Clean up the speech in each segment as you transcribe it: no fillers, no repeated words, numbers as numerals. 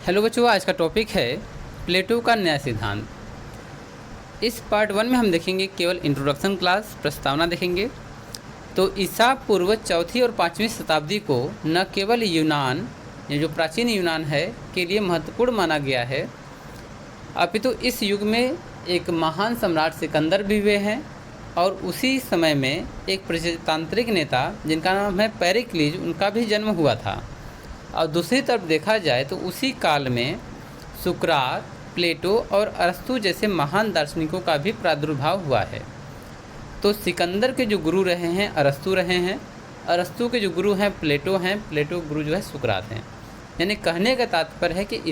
Hello बच्चों, आज का टॉपिक है प्लेटो का न्याय सिद्धांत। इस पार्ट 1 में हम देखेंगे केवल इंट्रोडक्शन क्लास, प्रस्तावना देखेंगे। तो ईसा पूर्व चौथी और 5वीं शताब्दी को न केवल यूनान, ये जो प्राचीन यूनान है, के लिए महत्वपूर्ण माना गया है, अपितु इस युग में एक महान सम्राट सिकंदर भी हुए हैं और उसी समय में एक प्रजातांत्रिक नेता जिनका नाम है पेरिक्लीज, उनका भी जन्म हुआ था। और दूसरी तरफ देखा जाए तो उसी काल में सुकरात, प्लेटो और अरस्तु जैसे महान दार्शनिकों का भी प्रादुर्भाव हुआ है। तो सिकंदर के जो गुरु रहे हैं अरस्तु रहे हैं, अरस्तु के जो गुरु हैं प्लेटो गुरु जो है सुकरात हैं। यानी कहने का तात्पर्य है कि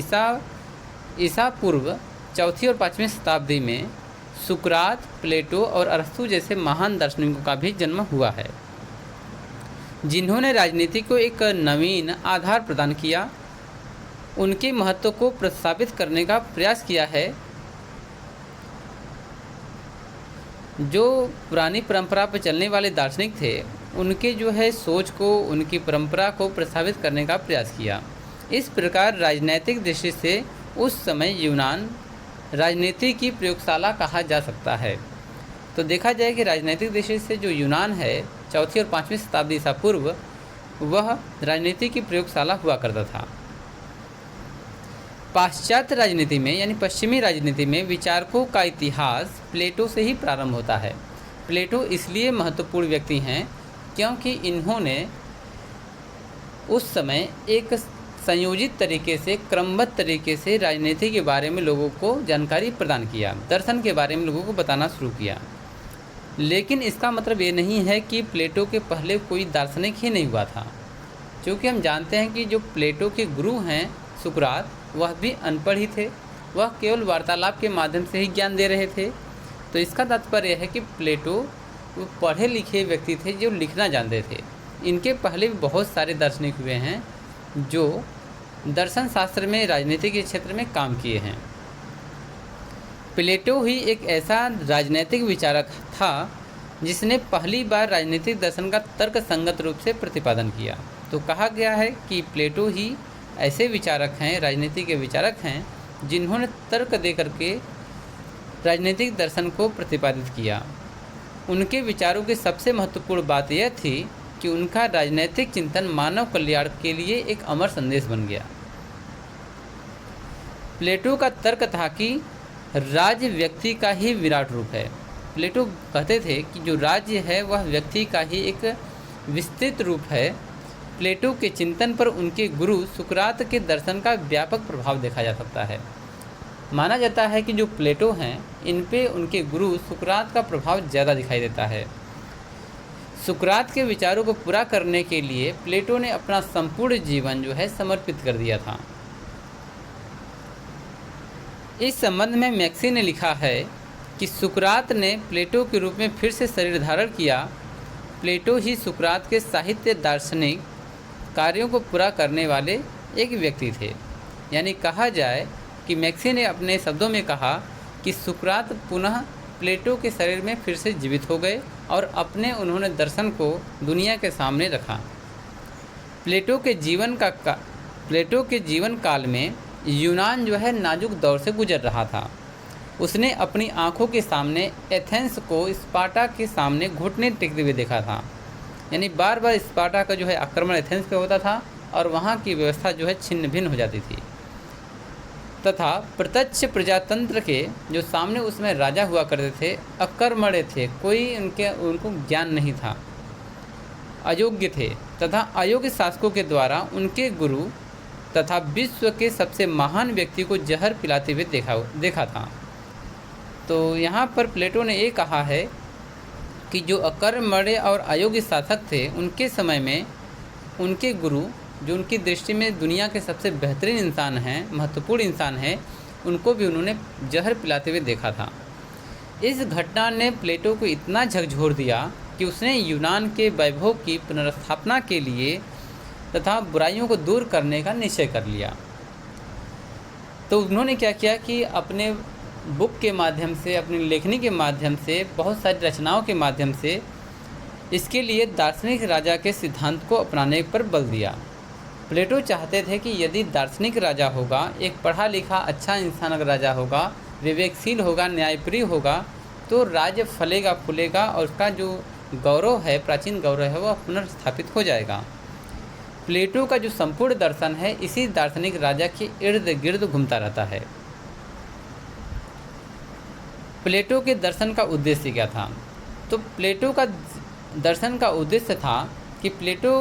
ईसा पूर्व चौथी और 5वीं शताब्दी में सुकरात, प्लेटो और अरस्तु जैसे महान दार्शनिकों का भी जन्म हुआ है, जिन्होंने राजनीति को एक नवीन आधार प्रदान किया, उनके महत्व को प्रस्तावित करने का प्रयास किया है। जो पुरानी परंपरा पर चलने वाले दार्शनिक थे, उनके जो है सोच को, उनकी परंपरा को प्रस्तावित करने का प्रयास किया। इस प्रकार राजनैतिक दृष्टि से उस समय यूनान राजनीति की प्रयोगशाला कहा जा सकता है। तो देखा जाए कि राजनीतिक दृष्टि से जो यूनान है चौथी और 5वीं शताब्दी ईसा पूर्व, वह राजनीति की प्रयोगशाला हुआ करता था। पाश्चात्य राजनीति में यानी पश्चिमी राजनीति में विचारकों का इतिहास प्लेटो से ही प्रारंभ होता है। प्लेटो इसलिए महत्वपूर्ण व्यक्ति हैं क्योंकि इन्होंने उस समय एक संयोजित तरीके से, क्रमबद्ध तरीके से राजनीति के बारे में लोगों को जानकारी प्रदान किया, दर्शन के बारे में लोगों को बताना शुरू किया। लेकिन इसका मतलब ये नहीं है कि प्लेटो के पहले कोई दार्शनिक ही नहीं हुआ था, क्योंकि हम जानते हैं कि जो प्लेटो के गुरु हैं सुकरात, वह भी अनपढ़ ही थे, वह केवल वार्तालाप के माध्यम से ही ज्ञान दे रहे थे। तो इसका तात्पर्य है कि प्लेटो वो पढ़े लिखे व्यक्ति थे जो लिखना जानते थे। इनके पहले भी बहुत सारे दार्शनिक हुए हैं जो दर्शन शास्त्र में, राजनीति के क्षेत्र में काम किए हैं। प्लेटो ही एक ऐसा राजनीतिक विचारक था जिसने पहली बार राजनीतिक दर्शन का तर्क संगत रूप से प्रतिपादन किया। तो कहा गया है कि प्लेटो ही ऐसे विचारक हैं, राजनीति के विचारक हैं, जिन्होंने तर्क दे करके राजनीतिक दर्शन को प्रतिपादित किया। उनके विचारों की सबसे महत्वपूर्ण बात यह थी कि उनका राजनीतिक चिंतन मानव कल्याण के लिए एक अमर संदेश बन गया। प्लेटो का तर्क था कि राज्य व्यक्ति का ही विराट रूप है। प्लेटो कहते थे कि जो राज्य है वह व्यक्ति का ही एक विस्तृत रूप है। प्लेटो के चिंतन पर उनके गुरु सुकरात के दर्शन का व्यापक प्रभाव देखा जा सकता है। माना जाता है कि जो प्लेटो हैं, इन पे उनके गुरु सुकरात का प्रभाव ज़्यादा दिखाई देता है। सुकरात के विचारों को पूरा करने के लिए प्लेटो ने अपना संपूर्ण जीवन जो है समर्पित कर दिया था। इस संबंध में मैक्सी ने लिखा है कि सुकरात ने प्लेटो के रूप में फिर से शरीर धारण किया। प्लेटो ही सुकरात के साहित्य दार्शनिक कार्यों को पूरा करने वाले एक व्यक्ति थे। यानी कहा जाए कि मैक्सी ने अपने शब्दों में कहा कि सुकरात पुनः प्लेटो के शरीर में फिर से जीवित हो गए और उन्होंने दर्शन को दुनिया के सामने रखा। प्लेटो के जीवन काल में यूनान जो है नाजुक दौर से गुजर रहा था। उसने अपनी आंखों के सामने एथेंस को स्पार्टा के सामने घुटने टेकते हुए देखा था। यानी बार बार स्पार्टा का जो है आक्रमण एथेंस पे होता था और वहाँ की व्यवस्था जो है छिन्न भिन्न हो जाती थी, तथा प्रत्यक्ष प्रजातंत्र के जो सामने उसमें राजा हुआ करते थे अकर्मण्य थे, कोई उनको ज्ञान नहीं था, अयोग्य थे तथा अयोग्य शासकों के द्वारा उनके गुरु तथा विश्व के सबसे महान व्यक्ति को जहर पिलाते हुए देखा था। तो यहाँ पर प्लेटो ने ये कहा है कि जो अकर्मण्य और अयोग्य शासक थे, उनके समय में उनके गुरु, जो उनकी दृष्टि में दुनिया के सबसे बेहतरीन इंसान हैं, महत्वपूर्ण इंसान हैं, उनको भी उन्होंने जहर पिलाते हुए देखा था। इस घटना ने प्लेटो को इतना झकझोर दिया कि उसने यूनान के वैभव की पुनर्स्थापना के लिए तथा बुराइयों को दूर करने का निश्चय कर लिया। तो उन्होंने क्या किया कि अपने बुक के माध्यम से, अपनी लेखनी के माध्यम से, बहुत सारी रचनाओं के माध्यम से इसके लिए दार्शनिक राजा के सिद्धांत को अपनाने पर बल दिया। प्लेटो चाहते थे कि यदि दार्शनिक राजा होगा, एक पढ़ा लिखा अच्छा इंसान अगर राजा होगा, विवेकशील होगा, न्यायप्रिय होगा, तो राज्य फलेगा फूलेगा और उसका जो गौरव है, प्राचीन गौरव है, वह पुनर्स्थापित हो जाएगा। प्लेटो का जो संपूर्ण दर्शन है इसी दार्शनिक राजा के इर्द गिर्द घूमता रहता है। प्लेटो के दर्शन का उद्देश्य क्या था? तो प्लेटो का दर्शन का उद्देश्य था कि प्लेटो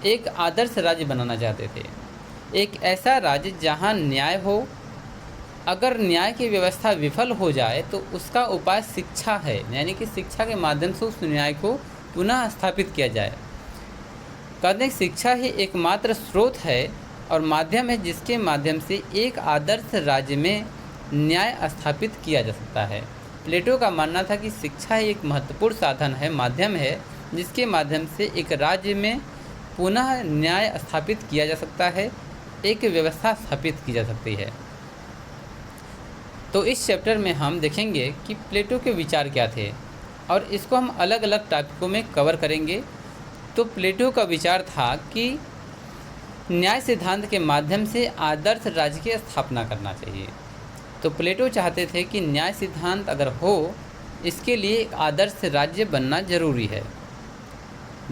एक आदर्श राज्य बनाना चाहते थे, एक ऐसा राज्य जहां न्याय हो। अगर न्याय की व्यवस्था विफल हो जाए तो उसका उपाय शिक्षा है, यानी कि शिक्षा के माध्यम से उस न्याय को पुनः स्थापित किया जाए। कहते हैं शिक्षा ही एकमात्र स्रोत है और माध्यम है जिसके माध्यम से एक आदर्श राज्य में न्याय स्थापित किया जा सकता है। प्लेटो का मानना था कि शिक्षा ही एक महत्वपूर्ण साधन है, माध्यम है, जिसके माध्यम से एक राज्य में पुनः न्याय स्थापित किया जा सकता है, एक व्यवस्था स्थापित की जा सकती है। तो इस चैप्टर में हम देखेंगे कि प्लेटो के विचार क्या थे और इसको हम अलग अलग टॉपिकों में कवर करेंगे। तो प्लेटो का विचार था कि न्याय सिद्धांत के माध्यम से आदर्श राज्य की स्थापना करना चाहिए। तो प्लेटो चाहते थे कि न्याय सिद्धांत अगर हो, इसके लिए एक आदर्श राज्य बनना जरूरी है।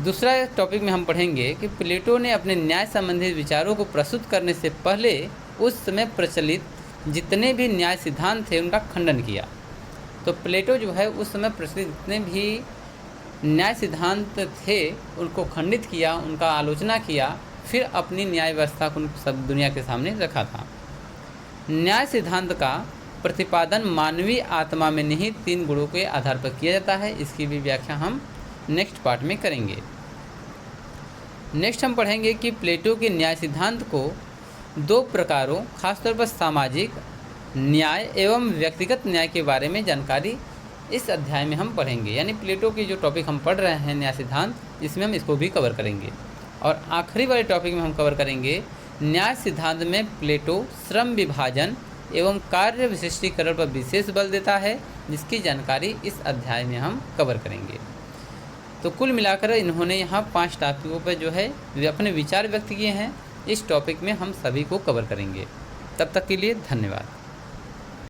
दूसरा टॉपिक में हम पढ़ेंगे कि प्लेटो ने अपने न्याय संबंधित विचारों को प्रस्तुत करने से पहले उस समय प्रचलित जितने भी न्याय सिद्धांत थे उनका खंडन किया। तो प्लेटो जो है उस समय प्रचलित जितने भी न्याय सिद्धांत थे उनको खंडित किया, उनका आलोचना किया, फिर अपनी न्याय व्यवस्था को सब दुनिया के सामने रखा था। न्याय सिद्धांत का प्रतिपादन मानवीय आत्मा में निहित 3 गुणों के आधार पर किया जाता है। इसकी भी व्याख्या हम नेक्स्ट पार्ट में करेंगे। नेक्स्ट हम पढ़ेंगे कि प्लेटो के न्याय सिद्धांत को 2 प्रकारों, खासतौर पर सामाजिक न्याय एवं व्यक्तिगत न्याय के बारे में जानकारी इस अध्याय में हम पढ़ेंगे। यानी प्लेटो की जो टॉपिक हम पढ़ रहे हैं न्याय सिद्धांत, इसमें हम इसको भी कवर करेंगे। और आखिरी वाले टॉपिक में हम कवर करेंगे न्याय सिद्धांत में प्लेटो श्रम विभाजन एवं कार्य विशिष्टीकरण पर विशेष बल देता है, जिसकी जानकारी इस अध्याय में हम कवर करेंगे। तो कुल मिलाकर इन्होंने यहाँ 5 टॉपिकों पर जो है अपने विचार व्यक्त किए हैं। इस टॉपिक में हम सभी को कवर करेंगे। तब तक के लिए धन्यवाद।